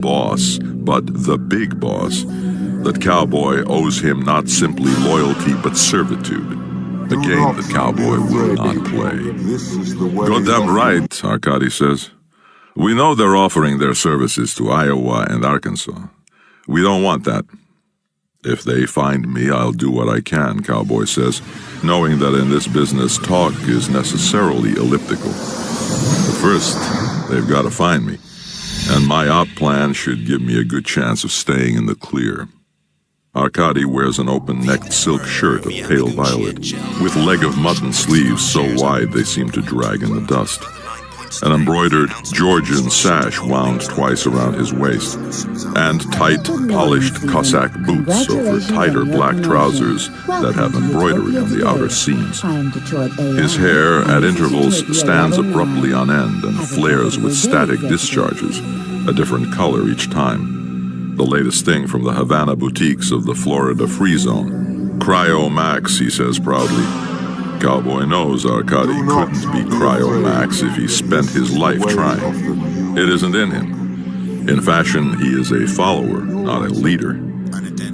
boss, but the big boss, that Cowboy owes him not simply loyalty but servitude, a game that Cowboy will not play. Goddamn right, Arkady says. We know they're offering their services to Iowa and Arkansas. We don't want that. If they find me, I'll do what I can, Cowboy says, knowing that in this business talk is necessarily elliptical. But first, they've got to find me, and my op plan should give me a good chance of staying in the clear. Arkady wears an open-necked silk shirt of pale violet, with leg of mutton sleeves so wide they seem to drag in the dust. An embroidered Georgian sash wound twice around his waist, and tight, polished Cossack boots over tighter black trousers that have embroidery on the outer seams. His hair, at intervals, stands abruptly on end and flares with static discharges, a different color each time. The latest thing from the Havana boutiques of the Florida Free Zone. Cryo Max, he says proudly. Cowboy knows Arkady couldn't be Cryo Max if he spent his life trying. It isn't in him. In fashion, he is a follower, not a leader.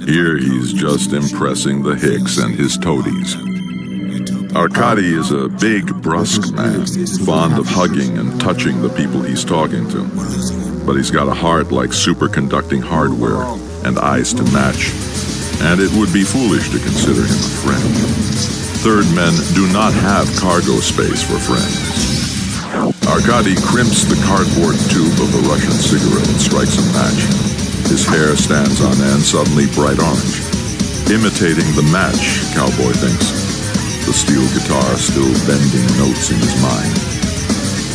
Here, he's just impressing the Hicks and his toadies. Arkady is a big, brusque man, fond of hugging and touching the people he's talking to. But he's got a heart like superconducting hardware and eyes to match, and it would be foolish to consider him a friend. Third men do not have cargo space for friends. Arkady crimps the cardboard tube of a Russian cigarette and strikes a match. His hair stands on end, suddenly bright orange. Imitating the match, Cowboy thinks. The steel guitar still bending notes in his mind.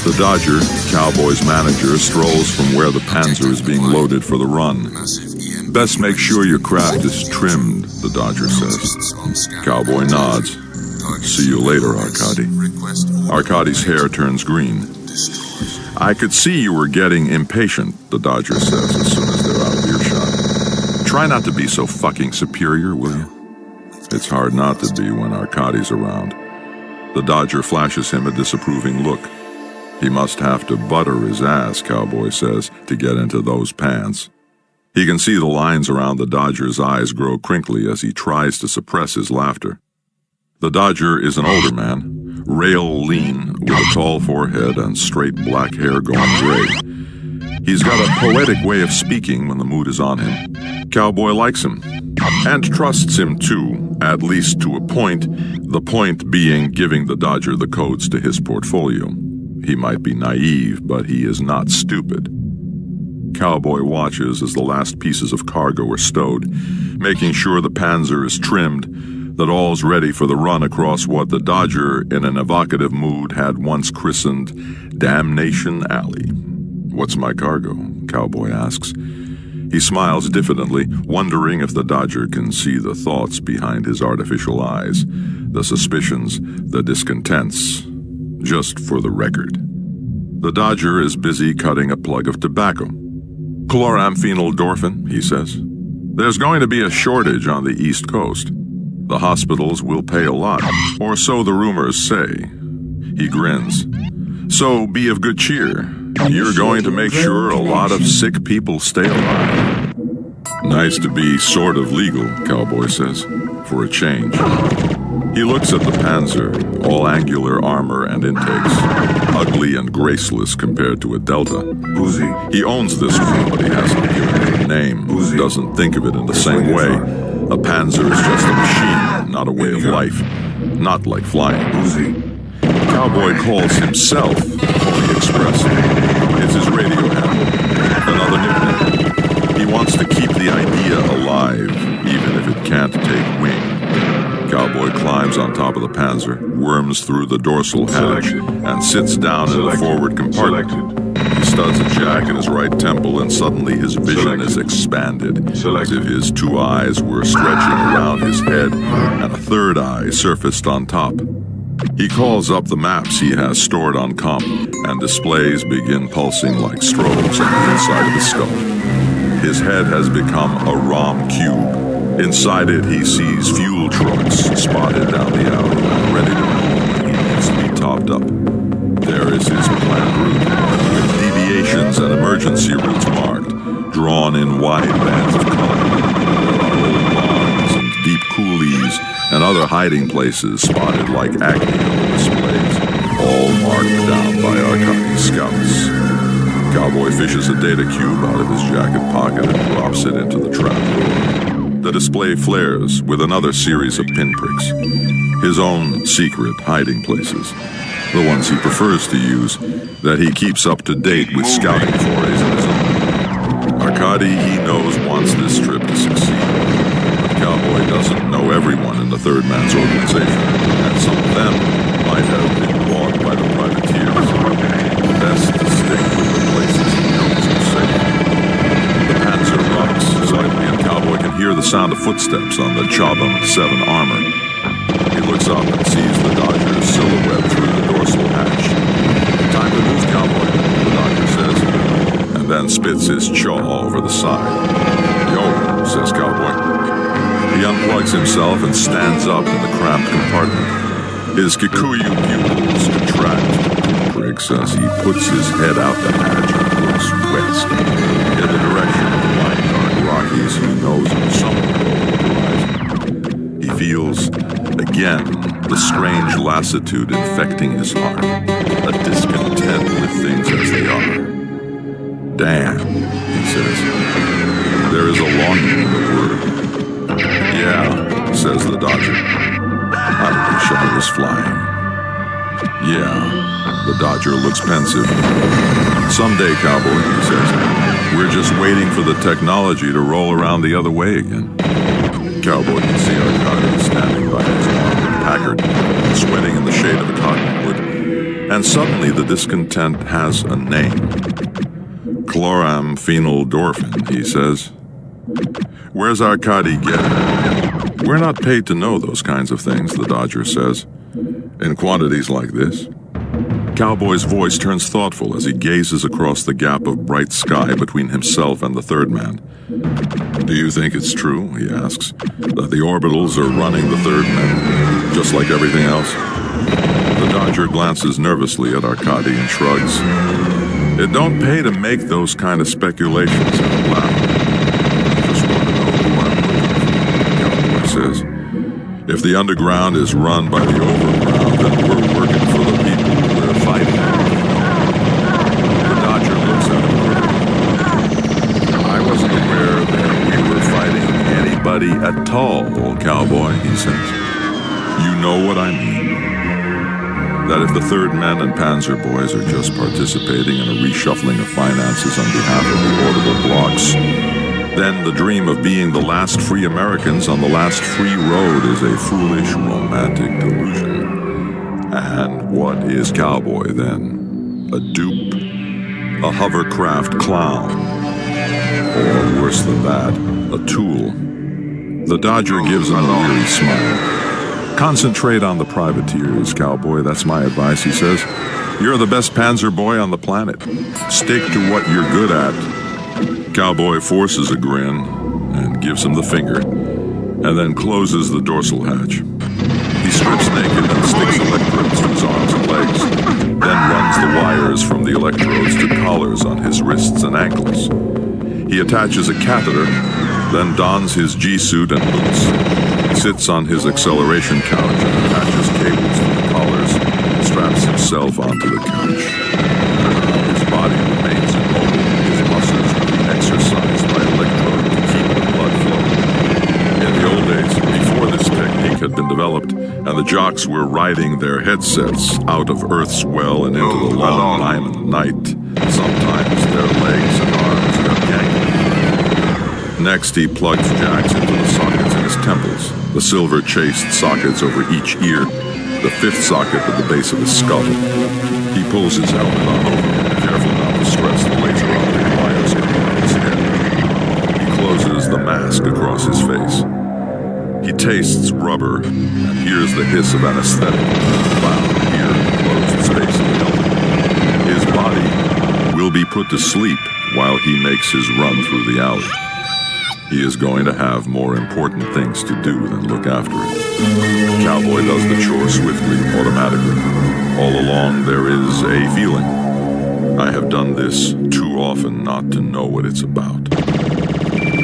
The Dodger, Cowboy's manager, strolls from where the Panzer is being loaded for the run. Best make sure your craft is trimmed, the Dodger says. Cowboy nods. See you later, Arkady. Arkady's hair turns green. I could see you were getting impatient, the Dodger says as soon as they're out of earshot. Try not to be so fucking superior, will you? It's hard not to be when Arkady's around. The Dodger flashes him a disapproving look. He must have to butter his ass, Cowboy says, to get into those pants. He can see the lines around the Dodger's eyes grow crinkly as he tries to suppress his laughter. The Dodger is an older man, rail lean, with a tall forehead and straight black hair going gray. He's got a poetic way of speaking when the mood is on him. Cowboy likes him, and trusts him too, at least to a point, the point being giving the Dodger the codes to his portfolio. He might be naive, but he is not stupid. Cowboy watches as the last pieces of cargo are stowed, making sure the Panzer is trimmed, that all's ready for the run across what the Dodger, in an evocative mood, had once christened Damnation Alley. What's my cargo? Cowboy asks. He smiles diffidently, wondering if the Dodger can see the thoughts behind his artificial eyes, the suspicions, the discontents. Just for the record. The Dodger is busy cutting a plug of tobacco. Chloramphenylorphan, he says. There's going to be a shortage on the East Coast. The hospitals will pay a lot, or so the rumors say. He grins. So be of good cheer. You're going to make sure a lot of sick people stay alive. Nice to be sort of legal, Cowboy says, for a change. He looks at the Panzer, all angular armor and intakes, ugly and graceless compared to a Delta. He owns this one, but he hasn't given it a name, doesn't think of it in the same way. A Panzer is just a machine, not a way of life, not like flying. Cowboy calls himself Pony Express. It's his radio handle, another nickname. He wants to keep the idea alive, even if it can't take wing. Cowboy climbs on top of the Panzer, worms through the dorsal hatch, and sits down in the forward compartment. He studs a jack in his right temple, and suddenly his vision is expanded, as if his two eyes were stretching around his head, and a third eye surfaced on top. He calls up the maps he has stored on comp, and displays begin pulsing like strobes on the inside of his skull. His head has become a ROM cube. Inside it, he sees fuel trucks spotted down the alley and ready to roll when he needs to be topped up. There is his planned route, with deviations and emergency routes marked, drawn in wide bands of color. There are old logs and deep coulees and other hiding places spotted like acne on the displays, all marked down by Arkady scouts. Cowboy fishes a data cube out of his jacket pocket and drops it into the trap door. The display flares with another series of pinpricks, his own secret hiding places, the ones he prefers to use, that he keeps up to date with scouting forays of his own. Arkady, he knows, wants this trip to succeed. But Cowboy doesn't know everyone in the Third Man's organization, and some of them might have been bought by the privateers. Best to stick with the places he knows are safe. The Panzer rocks slightly, and Cowboy can hear the sound of footsteps on the Chobham 7 armor. He looks up and sees the Dodger's silhouette through the dorsal hatch. Time to move, Cowboy, the Doctor says, and then spits his chaw over the side. Yo, says Cowboy. He unplugs himself and stands up in the cramped compartment. His Kikuyu pupils contract as he puts his head out the hatch and looks west, in the direction of the wide-dark Rockies he knows are somewhere over the horizon. He feels, again, the strange lassitude infecting his heart, a discontent with things as they are. Damn, he says. There is a longing in the word. Yeah, says the Dodger. I wish I was flying. Yeah. The Dodger looks pensive. Someday, Cowboy, he says, we're just waiting for the technology to roll around the other way again. Cowboy can see Arkady standing by his armored Packard, sweating in the shade of a cottonwood, and suddenly the discontent has a name. Chloramphenylorphan, he says. Where's Arkady getting? We're not paid to know those kinds of things, the Dodger says, in quantities like this. Cowboy's voice turns thoughtful as he gazes across the gap of bright sky between himself and the Third Man. Do you think it's true, he asks, that the orbitals are running the Third Man, just like everything else? The Dodger glances nervously at Arkady and shrugs. It don't pay to make those kind of speculations out loud. I just want to know who I'm working for, Cowboy says. If the underground is run by the overground, then we're working for the people we're fighting. The Dodger looks at him. I wasn't aware that we were fighting anybody at all, Cowboy, he says. You know what I mean. That if the Third Men and Panzer Boys are just participating in a reshuffling of finances on behalf of the orbital blocks, then the dream of being the last free Americans on the last free road is a foolish, romantic delusion. And what is Cowboy, then? A dupe? A hovercraft clown? Or worse than that, a tool? The Dodger gives him a weary smile. Concentrate on the privateers, Cowboy, that's my advice, he says. You're the best Panzer boy on the planet. Stick to what you're good at. Cowboy forces a grin and gives him the finger, and then closes the dorsal hatch. He strips naked and sticks electrodes to his arms and legs, then runs the wires from the electrodes to collars on his wrists and ankles. He attaches a catheter, then dons his G-suit and boots, sits on his acceleration couch and attaches cables to the collars, straps himself onto the couch. His body remains immobile, his muscles exercised by electrode to keep the blood flowing. In the old days, before this technique had been developed, and the jocks were riding their headsets out of Earth's well and into the long diamond night, sometimes their legs and arms got gangrene. Next, he plugs jacks into the sockets in his temples, the silver-chased sockets over each ear, the fifth socket at the base of his skull. He pulls his helmet on over, careful not to stress the laser-optic wires coming his head. He closes the mask across his face. He tastes rubber and hears the hiss of anesthetic loud here in the closed space of the helmet. His body will be put to sleep while he makes his run through the alley. He is going to have more important things to do than look after it. Cowboy does the chore swiftly, automatically. All along there is a feeling. I have done this too often not to know what it's about.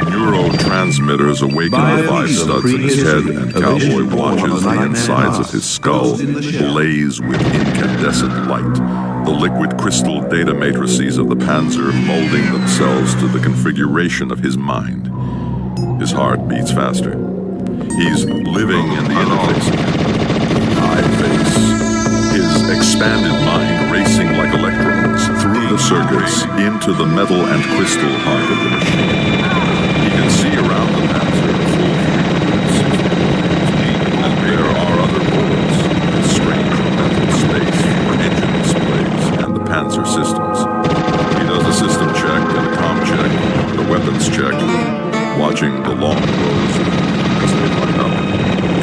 Neurotransmitters awaken the 5 studs in his head, and Cowboy watches the insides of his skull blaze with incandescent light, the liquid crystal data matrices of the Panzer molding themselves to the configuration of his mind. His heart beats faster. He's living in the interface again. Eye face. His expanded mind racing like electrons through the circuits into the metal and crystal heart of the machine. He can see around the Panzer at full 360 and there are other boards, strange metal space for engine displays and the Panzer systems. He does a system check and a comm check, the weapons check, watching the long rows as they line up.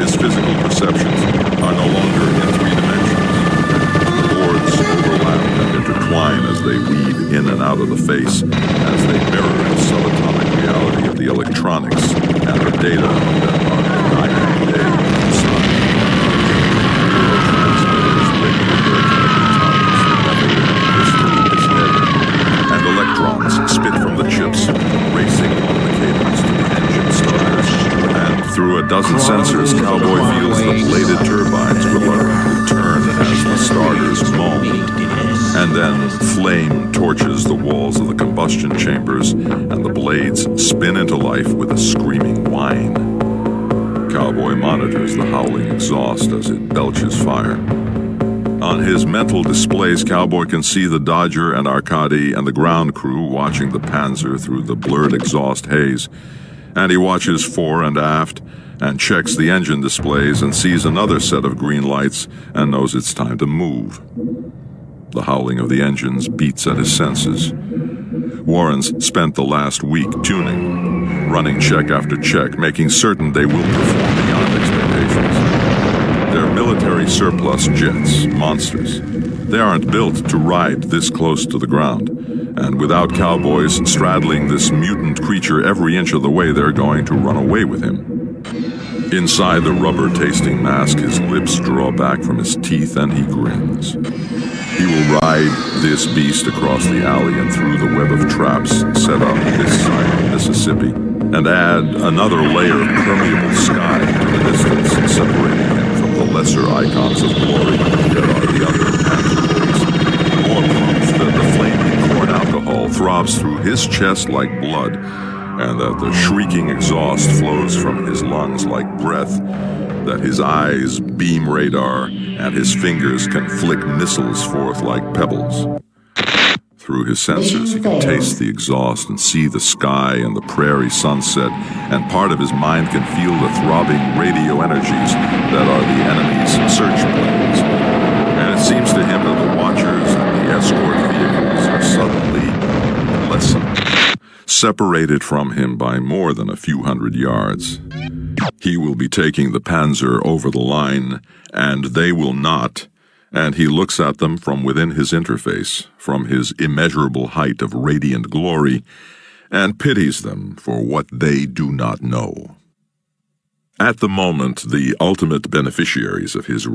His physical perceptions are no longer in 3 dimensions. The boards overlap and intertwine as they weave in and out of the face, as they mirror the subatomic reality of the electronics and the data that are night and day inside. Neurotransmitters regulate their atoms, metal and crystal in his head, and electrons spit from the chips, racing on the cables to the engine starters. And through a dozen sensors, Cowboy feels the bladed turbines will turn as the starters moan. And then flame torches the walls of the combustion chambers, and the blades spin into life with a screaming whine. Cowboy monitors the howling exhaust as it belches fire. On his mental displays, Cowboy can see the Dodger and Arkady and the ground crew watching the Panzer through the blurred exhaust haze. And he watches fore and aft, and checks the engine displays and sees another set of green lights and knows it's time to move. The howling of the engines beats at his senses. Warren's spent the last week tuning, running check after check, making certain they will perform beyond expectations. They're military surplus jets, monsters. They aren't built to ride this close to the ground, and without Cowboys straddling this mutant creature every inch of the way, they're going to run away with him. Inside the rubber-tasting mask, his lips draw back from his teeth and he grins. He will ride this beast across the alley and through the web of traps set up this side of Mississippi, and add another layer of permeable sky to the distance, separating him from the lesser icons of glory that are the other Panzer. More proof that the flaming corn alcohol throbs through his chest like blood, and that the shrieking exhaust flows from his lungs like breath, that his eyes beam radar, and his fingers can flick missiles forth like pebbles. Through his sensors, he can taste the exhaust and see the sky and the prairie sunset, and part of his mind can feel the throbbing radio energies that are the enemy's search planes. And it seems to him that the watchers and the escort vehicles are suddenly lessened, separated from him by more than a few hundred yards. He will be taking the Panzer over the line, and they will not, and he looks at them from within his interface, from his immeasurable height of radiant glory, and pities them for what they do not know. At the moment, the ultimate beneficiaries of his run